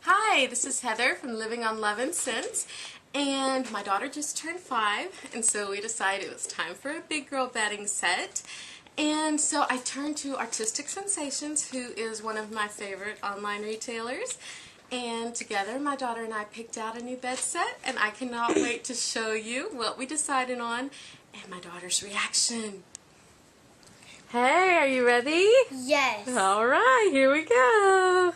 Hi, this is Heather from Living on Love and Sense, and my daughter just turned 5, and so we decided it was time for a big girl bedding set. And so I turned to Artistic Sensations, who is one of my favorite online retailers, and together my daughter and I picked out a new bed set, and I cannot wait to show you what we decided on and my daughter's reaction. Hey, are you ready? Yes. Alright, here we go.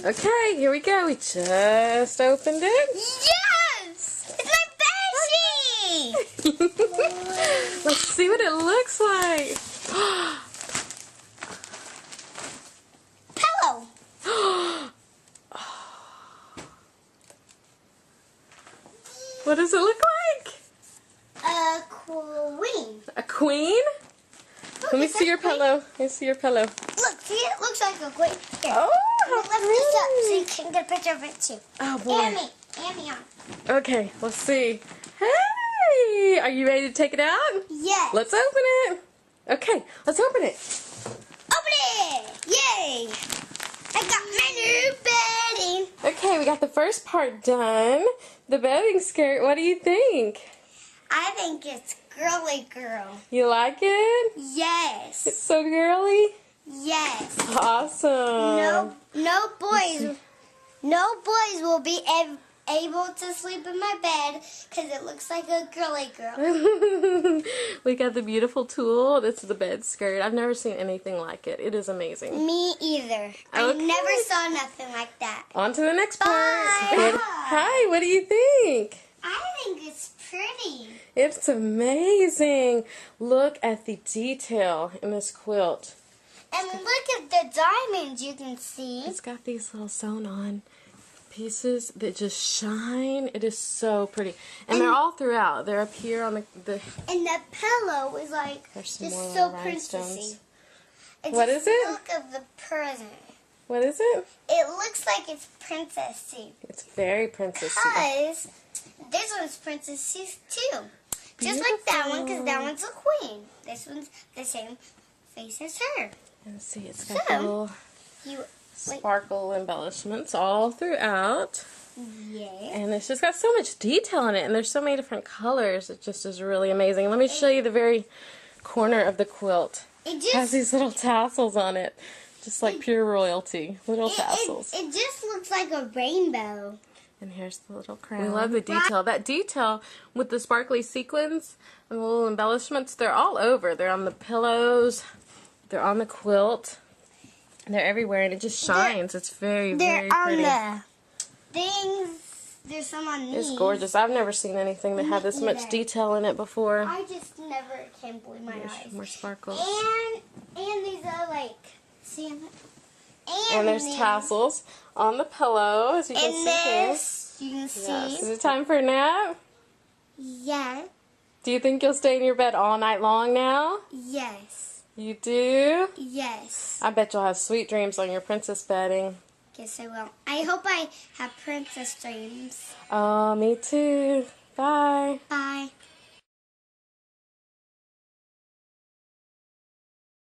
Okay, here we go. We just opened it. Yes! It's my bedsheet! Let's see what it looks like. Pillow. What does it look like? A queen. A queen? Look, Let me is see that your queen? pillow. Let me see your pillow. Look, see, it looks like a queen. Here. Oh, Lift this up so you can get a picture of it too. Oh, boy. And me on. Okay, let's see. Hey! Are you ready to take it out? Yes. Let's open it. Okay, let's open it. Open it! Yay! I got my new bedding. Okay, we got the first part done. The bedding skirt. What do you think? I think it's girly girl. You like it? Yes. It's so girly. Yes. Awesome. No boys will be able to sleep in my bed because it looks like a girly girl. We got the beautiful tulle. This is the bed skirt. I've never seen anything like it. It is amazing. Me either. I Okay. never saw nothing like that. On to the next part. Bye. Hi, what do you think? I think it's pretty. It's amazing. Look at the detail in this quilt. And look at the diamonds you can see. It's got these little sewn on pieces that just shine. It is so pretty. And they're all throughout. They're up here on the And the pillow is like There's some just more so little rhinestones. princessy. And What just is it? Look at the present. What is it? It looks like it's princessy. It's very princessy. Because this one's princessy too. Just like that one, because that one's a queen. This one's the same face as her. And see, it's got So, the little You, sparkle embellishments all throughout. yeah. And it's just got so much detail in it, and there's so many different colors. It just is really amazing. Let me show you the very corner of the quilt. It It has just, these little tassels on it, just like pure royalty. Little tassels. it just looks like a rainbow. And here's the little crown. We love the detail. That detail with the sparkly sequins and the little embellishments, they're all over. They're on the pillows, they're on the quilt, they're everywhere, and it just shines. It's very, very They're on pretty. the things. There's some on these. It's gorgeous. I've never seen anything that had this much either. detail in it before. I just never can believe my There's eyes. more sparkles. And these are like, see, And there's then- tassels on the pillow, as you can And see here. this, you can see. Yes. Is it time for a nap? Yeah. Do you think you'll stay in your bed all night long now? Yes. You do? Yes. I bet you'll have sweet dreams on your princess bedding. Guess I will. I hope I have princess dreams. Oh, me too. Bye. Bye.